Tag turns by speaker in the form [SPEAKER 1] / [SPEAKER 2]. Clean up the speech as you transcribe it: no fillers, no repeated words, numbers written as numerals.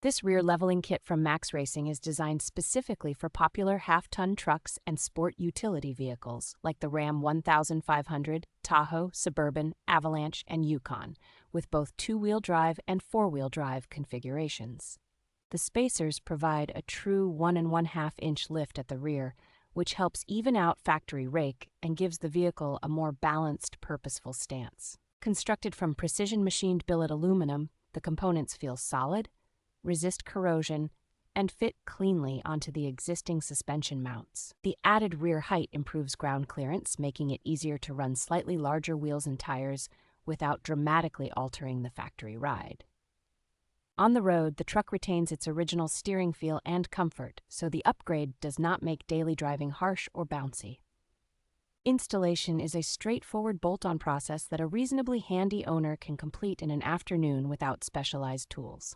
[SPEAKER 1] This rear leveling kit from Maxracing is designed specifically for popular half-ton trucks and sport utility vehicles like the Ram 1500, Tahoe, Suburban, Avalanche, and Yukon, with both two-wheel drive and four-wheel drive configurations. The spacers provide a true 1.5-inch lift at the rear, which helps even out factory rake and gives the vehicle a more balanced, purposeful stance. Constructed from precision-machined billet aluminum, the components feel solid, resist corrosion, and fit cleanly onto the existing suspension mounts. The added rear height improves ground clearance, making it easier to run slightly larger wheels and tires without dramatically altering the factory ride. On the road, the truck retains its original steering feel and comfort, so the upgrade does not make daily driving harsh or bouncy. Installation is a straightforward bolt-on process that a reasonably handy owner can complete in an afternoon without specialized tools.